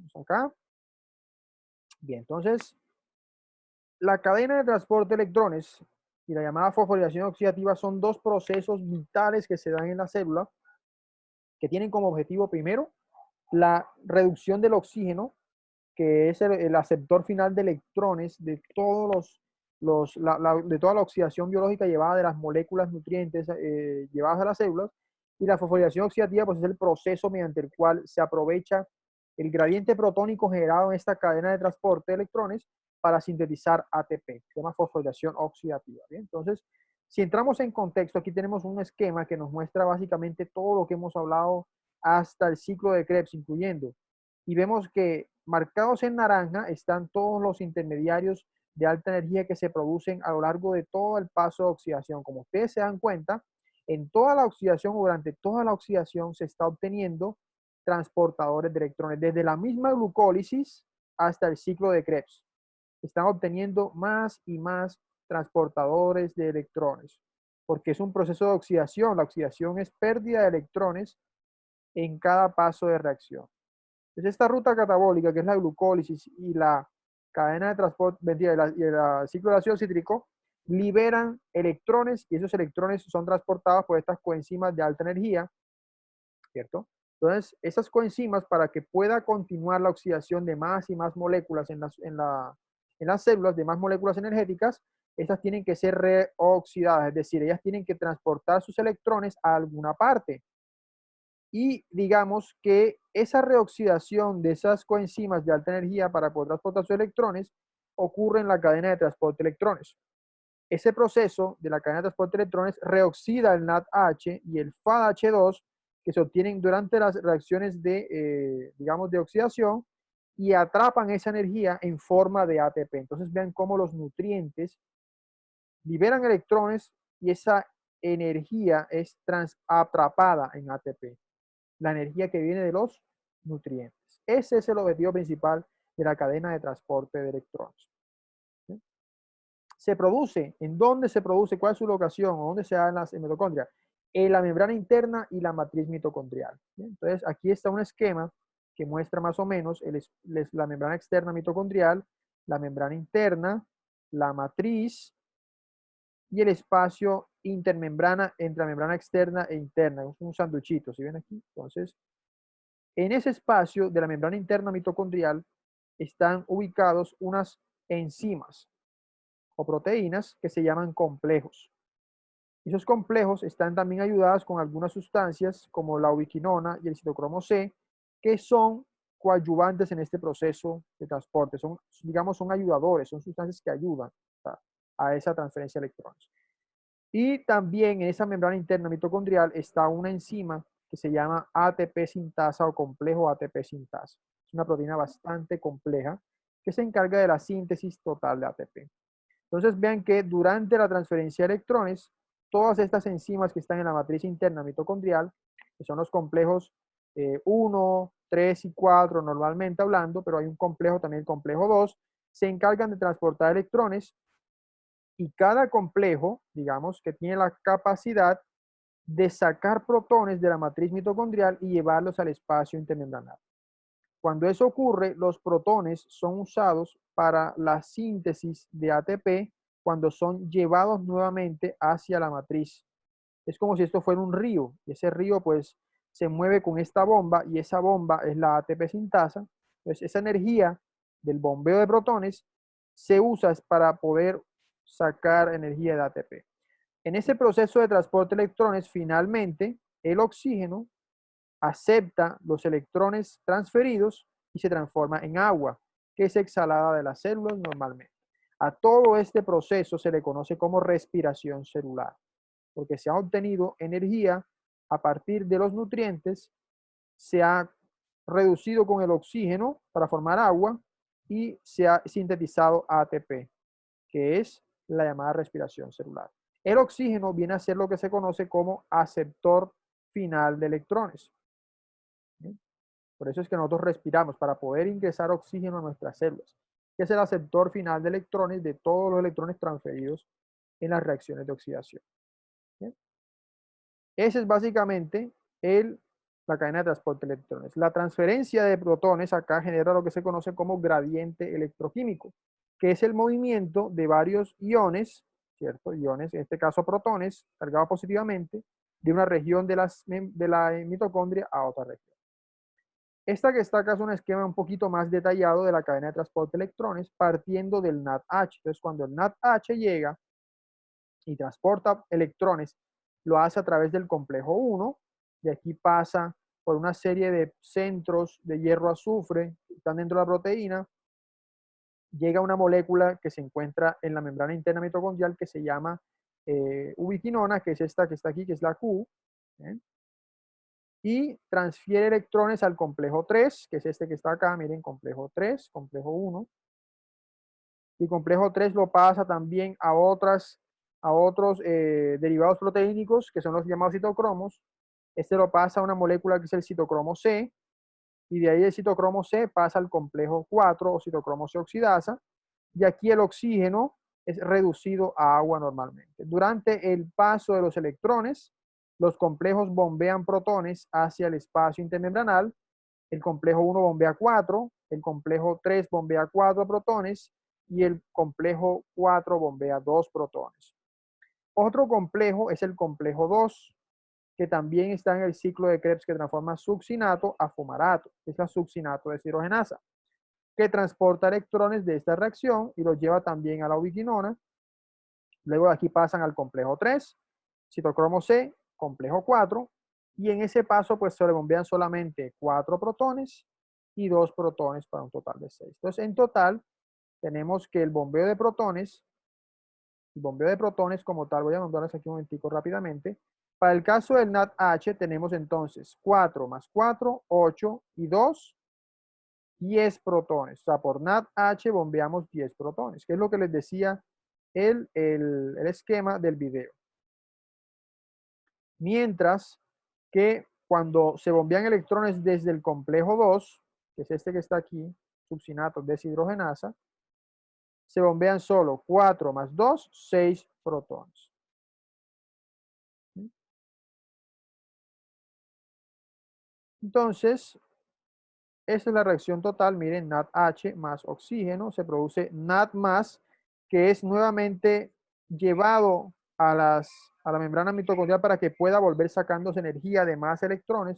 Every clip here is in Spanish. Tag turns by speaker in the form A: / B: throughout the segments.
A: Vamos acá. Bien, entonces, la cadena de transporte de electrones y la llamada fosforilación oxidativa son dos procesos vitales que se dan en la célula que tienen como objetivo primero la reducción del oxígeno, que es el aceptor final de electrones de todos de toda la oxidación biológica llevada de las moléculas nutrientes llevadas a las células, y la fosforilación oxidativa pues es el proceso mediante el cual se aprovecha el gradiente protónico generado en esta cadena de transporte de electrones para sintetizar ATP, se llama fosforilación oxidativa. ¿Bien? Entonces, si entramos en contexto, aquí tenemos un esquema que nos muestra básicamente todo lo que hemos hablado hasta el ciclo de Krebs, incluyendo, y vemos que marcados en naranja están todos los intermediarios de alta energía que se producen a lo largo de todo el paso de oxidación. Como ustedes se dan cuenta, en toda la oxidación o durante toda la oxidación se está obteniendo transportadores de electrones, desde la misma glucólisis hasta el ciclo de Krebs. Están obteniendo más y más transportadores de electrones, porque es un proceso de oxidación. La oxidación es pérdida de electrones en cada paso de reacción. Entonces, esta ruta catabólica, que es la glucólisis y la cadena de transporte, y el ciclo de ácido cítrico, liberan electrones y esos electrones son transportados por estas coenzimas de alta energía, ¿cierto? Entonces, esas coenzimas, para que pueda continuar la oxidación de más y más moléculas en las células, de más moléculas energéticas, estas tienen que ser reoxidadas, es decir, ellas tienen que transportar sus electrones a alguna parte. Y digamos que esa reoxidación de esas coenzimas de alta energía para poder transportar sus electrones ocurre en la cadena de transporte de electrones. Ese proceso de la cadena de transporte de electrones reoxida el NADH y el FADH2 que se obtienen durante las reacciones digamos, de oxidación, y atrapan esa energía en forma de ATP. Entonces vean cómo los nutrientes liberan electrones y esa energía es atrapada en ATP, la energía que viene de los nutrientes. Ese es el objetivo principal de la cadena de transporte de electrones. ¿Sí? Se produce, ¿en dónde se produce? ¿Cuál es su locación? ¿O dónde se da en las mitocondrias? En la membrana interna y la matriz mitocondrial. ¿Sí? Entonces, aquí está un esquema que muestra más o menos la membrana externa mitocondrial, la membrana interna, la matriz y el espacio intermembrana entre la membrana externa e interna. Es un sanduchito, ¿sí ven aquí? Entonces, en ese espacio de la membrana interna mitocondrial están ubicados unas enzimas o proteínas que se llaman complejos. Esos complejos están también ayudados con algunas sustancias como la ubiquinona y el citocromo C, que son coadyuvantes en este proceso de transporte. Son, digamos, son ayudadores, son sustancias que ayudan a esa transferencia de electrones. Y también en esa membrana interna mitocondrial está una enzima que se llama ATP sintasa o complejo ATP sintasa. Es una proteína bastante compleja que se encarga de la síntesis total de ATP. Entonces vean que durante la transferencia de electrones, todas estas enzimas que están en la matriz interna mitocondrial, que son los complejos 1, 3 y 4 normalmente hablando, pero hay un complejo también, el complejo 2, se encargan de transportar electrones, y cada complejo, digamos, que tiene la capacidad de sacar protones de la matriz mitocondrial y llevarlos al espacio intermembranario. Cuando eso ocurre, los protones son usados para la síntesis de ATP cuando son llevados nuevamente hacia la matriz. Es como si esto fuera un río, y ese río pues se mueve con esta bomba, y esa bomba es la ATP sintasa. Entonces esa energía del bombeo de protones se usa para poder sacar energía de ATP. En ese proceso de transporte de electrones, finalmente el oxígeno acepta los electrones transferidos y se transforma en agua, que es exhalada de las células normalmente. A todo este proceso se le conoce como respiración celular, porque se ha obtenido energía a partir de los nutrientes, se ha reducido con el oxígeno para formar agua y se ha sintetizado ATP, que es la llamada respiración celular. El oxígeno viene a ser lo que se conoce como aceptor final de electrones. ¿Sí? Por eso es que nosotros respiramos, para poder ingresar oxígeno a nuestras células, que es el aceptor final de electrones de todos los electrones transferidos en las reacciones de oxidación. ¿Sí? Ese es básicamente el la cadena de transporte de electrones. La transferencia de protones acá genera lo que se conoce como gradiente electroquímico, que es el movimiento de varios iones, ¿cierto? Iones, en este caso protones, cargados positivamente, de una región de la mitocondria a otra región. Esta que está acá es un esquema un poquito más detallado de la cadena de transporte de electrones, partiendo del NADH. Entonces, cuando el NADH llega y transporta electrones, lo hace a través del complejo 1, de aquí pasa por una serie de centros de hierro-azufre que están dentro de la proteína, llega a una molécula que se encuentra en la membrana interna mitocondrial que se llama ubiquinona, que es esta que está aquí, que es la Q, ¿eh? Y transfiere electrones al complejo 3, que es este que está acá, miren, complejo 3, complejo 1, y complejo 3 lo pasa también a otros derivados proteínicos, que son los llamados citocromos. Este lo pasa a una molécula que es el citocromo C, y de ahí el citocromo C pasa al complejo 4 o citocromo C oxidasa, y aquí el oxígeno es reducido a agua normalmente. Durante el paso de los electrones, los complejos bombean protones hacia el espacio intermembranal. El complejo 1 bombea 4, el complejo 3 bombea 4 protones y el complejo 4 bombea 2 protones. Otro complejo es el complejo 2, que también está en el ciclo de Krebs que transforma succinato a fumarato, que es la succinato deshidrogenasa, que transporta electrones de esta reacción y los lleva también a la ubiquinona. Luego de aquí pasan al complejo 3, citocromo C, complejo 4, y en ese paso pues se le bombean solamente 4 protones y 2 protones para un total de 6. Entonces en total tenemos que el bombeo de protones como tal, voy a nombrarles aquí un momentico rápidamente. Para el caso del NADH tenemos entonces 4 más 4, 8 y 2, 10 protones. O sea, por NADH bombeamos 10 protones, que es lo que les decía el esquema del video. Mientras que cuando se bombean electrones desde el complejo 2, que es este que está aquí, succinato deshidrogenasa, se bombean solo 4 más 2, 6 protones. Entonces, esta es la reacción total. Miren, NADH más oxígeno, se produce NAD más, que es nuevamente llevado a la membrana mitocondrial para que pueda volver sacándose energía de más electrones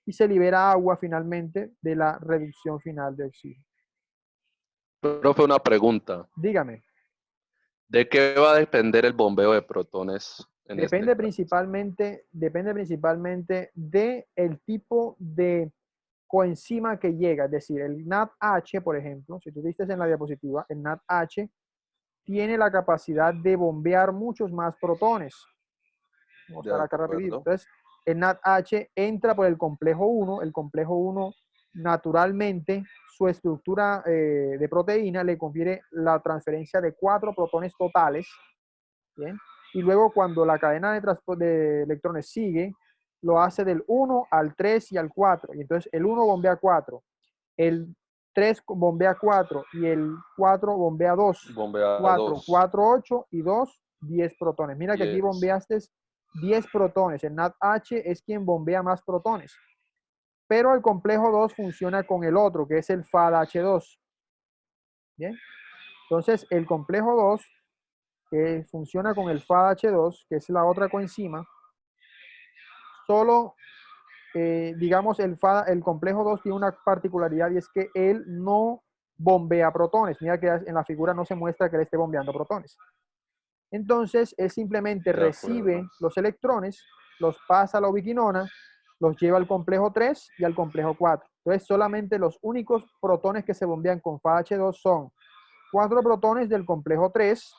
A: y se libera agua finalmente de la reducción final de oxígeno.
B: Profe, una pregunta.
A: Dígame,
B: ¿De qué va a depender el bombeo de protones en este
A: depende
B: caso?
A: principalmente de el tipo de coenzima que llega, es decir, el NADH, por ejemplo, si tú viste en la diapositiva, el NADH tiene la capacidad de bombear muchos más protones. Vamos a
B: De
A: ver acá rapidito.
B: acuerdo.
A: Entonces, el NADH entra por el complejo 1, el complejo 1 naturalmente su estructura de proteína le confiere la transferencia de 4 protones totales, ¿bien? Y luego cuando la cadena de electrones sigue, lo hace del 1 al 3 y al 4. Y entonces el 1 bombea 4, el 3 bombea 4 y el 4 bombea 2.
B: Bombea
A: 4,
B: 2,
A: 4, 8 y 2, 10 protones. Mira que aquí
B: 10.
A: bombeaste 10 protones. El NADH es quien bombea más protones. Pero el complejo 2 funciona con el otro, que es el FADH2. ¿Bien? Entonces, el complejo 2, que funciona con el FADH2, que es la otra coenzima, solo, digamos, el complejo 2 tiene una particularidad y es que él no bombea protones. Mira que en la figura no se muestra que él esté bombeando protones. Entonces, él simplemente
B: De
A: recibe
B: acuerdo.
A: los electrones, los pasa a la ubiquinona, los lleva al complejo 3 y al complejo 4. Entonces, solamente los únicos protones que se bombean con FAH2 son 4 protones del complejo 3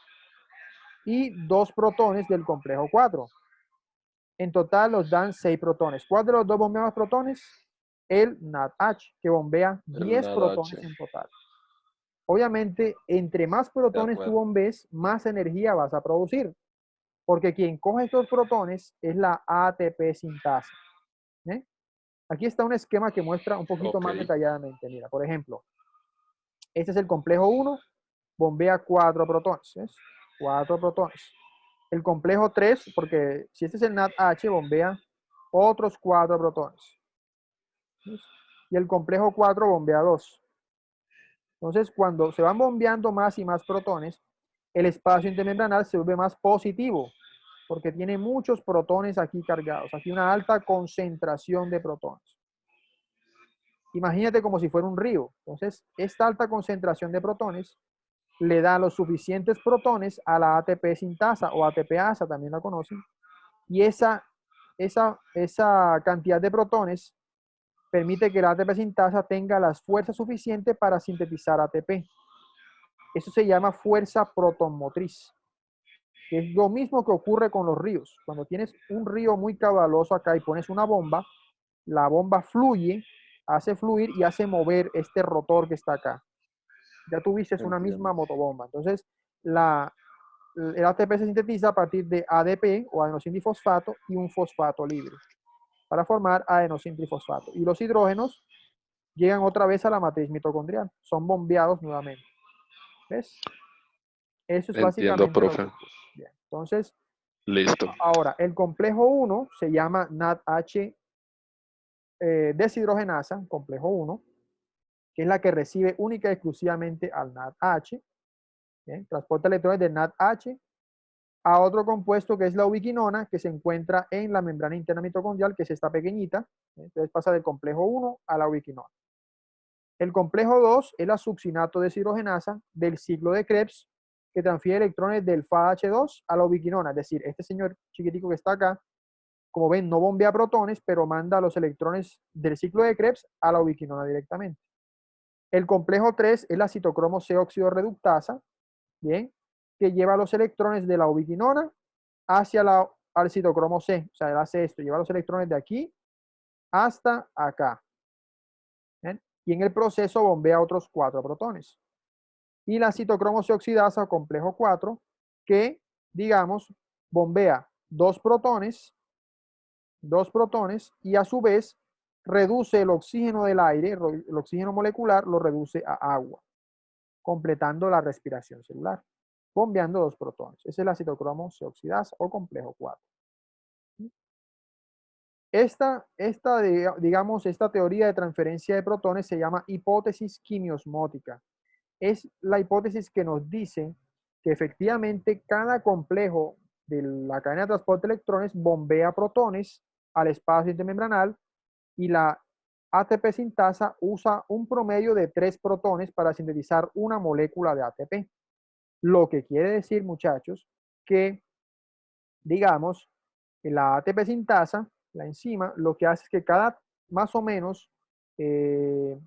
A: y 2 protones del complejo 4. En total los dan 6 protones. ¿Cuál de los dos bombea más protones? El NADH, que bombea
B: El
A: 10
B: NADH.
A: protones en total. Obviamente, entre más
B: De
A: protones tú
B: acuerdo.
A: bombees, más energía vas a producir. Porque quien coge estos protones es la ATP sintasa. ¿Eh? Aquí está un esquema que muestra un poquito
B: Ok.
A: más detalladamente. Mira, por ejemplo, este es el complejo 1, bombea 4 protones. ¿Ves? 4 protones. El complejo 3, porque si este es el NADH, bombea otros 4 protones. ¿ves? Y el complejo 4 bombea 2. Entonces, cuando se van bombeando más y más protones, el espacio intermembranal se vuelve más positivo, porque tiene muchos protones aquí cargados. Aquí una alta concentración de protones. Imagínate como si fuera un río. Entonces, esta alta concentración de protones le da los suficientes protones a la ATP sintasa o ATPasa, también la conocen, y esa cantidad de protones permite que la ATP sintasa tenga las fuerzas suficientes para sintetizar ATP. Eso se llama fuerza protomotriz, que es lo mismo que ocurre con los ríos. Cuando tienes un río muy caudaloso acá y pones una bomba, la bomba fluye, hace fluir y hace mover este rotor que está acá. Ya tuviste una misma
C: Entiendo.
A: motobomba. Entonces, el ATP se sintetiza a partir de ADP o adenosín difosfato y un fosfato libre para formar adenosín trifosfato. Y los hidrógenos llegan otra vez a la matriz mitocondrial, son bombeados nuevamente. ¿Ves? Eso es
B: Entiendo,
A: básicamente lo que
B: profe.
A: ocurre. Bien. Entonces,
B: Listo.
A: ahora, el complejo 1 se llama NADH deshidrogenasa, complejo 1, que es la que recibe única y exclusivamente al NADH. ¿Bien? Transporta electrones del NADH a otro compuesto que es la ubiquinona, que se encuentra en la membrana interna mitocondrial, que es esta pequeñita. Entonces pasa del complejo 1 a la ubiquinona. El complejo 2 es la succinato deshidrogenasa del ciclo de Krebs, que transfiere electrones del FADH2 a la ubiquinona. Es decir, este señor chiquitico que está acá, como ven, no bombea protones, pero manda los electrones del ciclo de Krebs a la ubiquinona directamente. El complejo 3 es la citocromo C oxidorreductasa, ¿bien? Que lleva los electrones de la ubiquinona hacia al citocromo C. O sea, él hace esto, lleva los electrones de aquí hasta acá. ¿Bien? Y en el proceso bombea otros 4 protones. Y la citocromo C oxidasa, complejo 4, que, digamos, bombea 2 protones, y a su vez reduce el oxígeno del aire, el oxígeno molecular lo reduce a agua, completando la respiración celular, bombeando 2 protones. Esa es la citocromo C oxidasa o complejo 4. Digamos, esta teoría de transferencia de protones se llama hipótesis quimiosmótica. Es la hipótesis que nos dice que efectivamente cada complejo de la cadena de transporte de electrones bombea protones al espacio intermembranal y la ATP sintasa usa un promedio de 3 protones para sintetizar una molécula de ATP. Lo que quiere decir, muchachos, que, digamos, la ATP sintasa, la enzima, lo que hace es que cada más o menos 3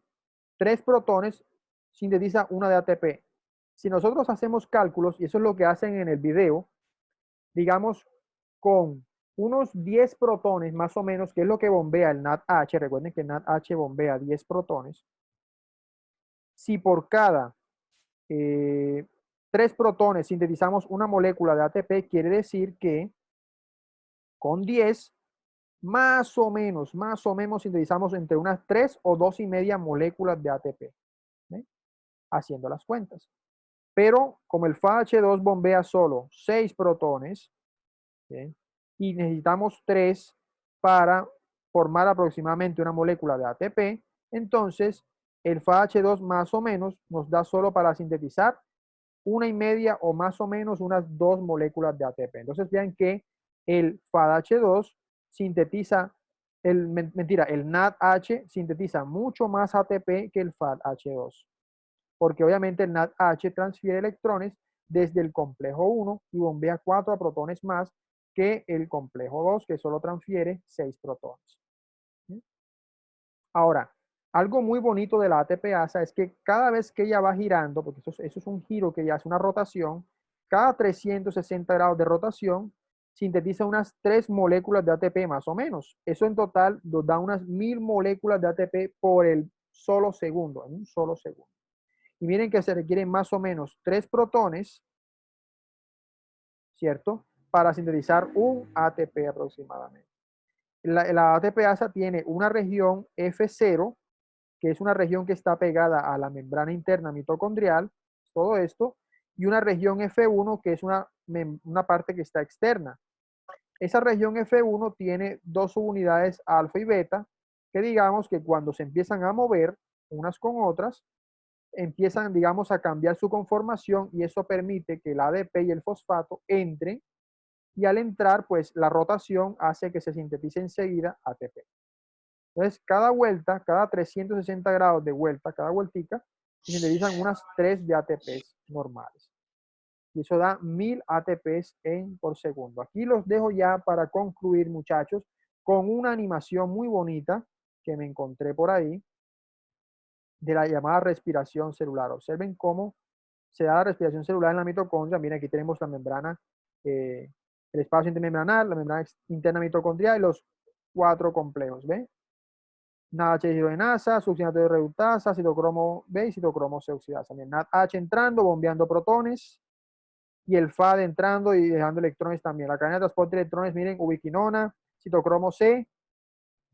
A: protones sintetiza una de ATP. Si nosotros hacemos cálculos, y eso es lo que hacen en el video, digamos, con unos 10 protones más o menos, que es lo que bombea el NADH, recuerden que el NADH bombea 10 protones, si por cada 3 protones sintetizamos una molécula de ATP, quiere decir que con 10 más o menos sintetizamos entre unas 3 o 2,5 moléculas de ATP, ¿sí? Haciendo las cuentas. Pero como el FAH2 bombea solo 6 protones, ¿sí? Y necesitamos 3 para formar aproximadamente una molécula de ATP, entonces el FAH2 más o menos nos da solo para sintetizar 1,5 o más o menos unas 2 moléculas de ATP. Entonces vean que el FADH2 sintetiza, el NADH sintetiza mucho más ATP que el FADH2, porque obviamente el NADH transfiere electrones desde el complejo 1 y bombea 4 protones más que el complejo 2, que solo transfiere 6 protones. Ahora, algo muy bonito de la ATPasa es que cada vez que ella va girando, porque eso es un giro que ella hace, una rotación, cada 360 grados de rotación sintetiza unas 3 moléculas de ATP más o menos. Eso en total nos da unas 1000 moléculas de ATP por el solo segundo, en un solo segundo. Y miren que se requieren más o menos 3 protones, ¿cierto? Para sintetizar un ATP aproximadamente. La ATPasa tiene una región F0, que es una región que está pegada a la membrana interna mitocondrial, todo esto, y una región F1, que es una parte que está externa. Esa región F1 tiene 2 subunidades alfa y beta, que digamos que cuando se empiezan a mover unas con otras, empiezan, digamos, a cambiar su conformación y eso permite que el ADP y el fosfato entren y al entrar, pues la rotación hace que se sintetice enseguida ATP. Entonces, cada vuelta, cada 360 grados de vuelta, cada vueltica, se sintetizan unas 3 de ATPs normales. Y eso da 1000 ATPs por segundo. Aquí los dejo ya para concluir, muchachos, con una animación muy bonita que me encontré por ahí de la llamada respiración celular. Observen cómo se da la respiración celular en la mitocondria. Miren, aquí tenemos la membrana, el espacio intermembranal, la membrana interna mitocondrial y los 4 complejos. ¿Ven? NADH-deshidrogenasa, succinato de reductasa, citocromo B y citocromo C oxidasa. Bien, NADH entrando, bombeando protones y el FAD entrando y dejando electrones también. La cadena de transporte de electrones, miren, ubiquinona, citocromo C,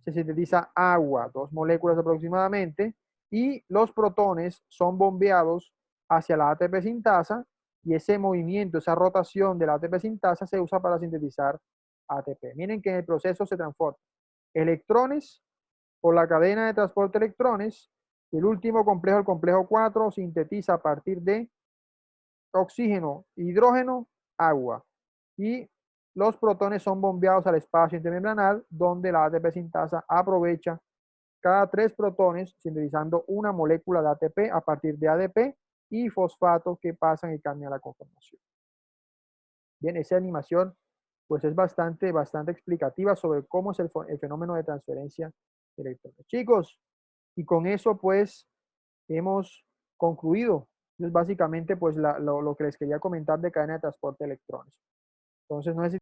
A: se sintetiza agua, 2 moléculas aproximadamente, y los protones son bombeados hacia la ATP sintasa y ese movimiento, esa rotación de la ATP sintasa se usa para sintetizar ATP. Miren que en el proceso se transforman electrones por la cadena de transporte de electrones y el último complejo, el complejo 4, sintetiza a partir de oxígeno, hidrógeno, agua. Y los protones son bombeados al espacio intermembranal, donde la ATP sintasa aprovecha cada 3 protones, sintetizando una molécula de ATP a partir de ADP y fosfato que pasan y cambian la conformación. Bien, esa animación pues es bastante explicativa sobre cómo es el fenómeno de transferencia de electrones. Chicos, y con eso pues hemos concluido. Es básicamente pues lo que les quería comentar de cadena de transporte de electrones. Entonces, no sé si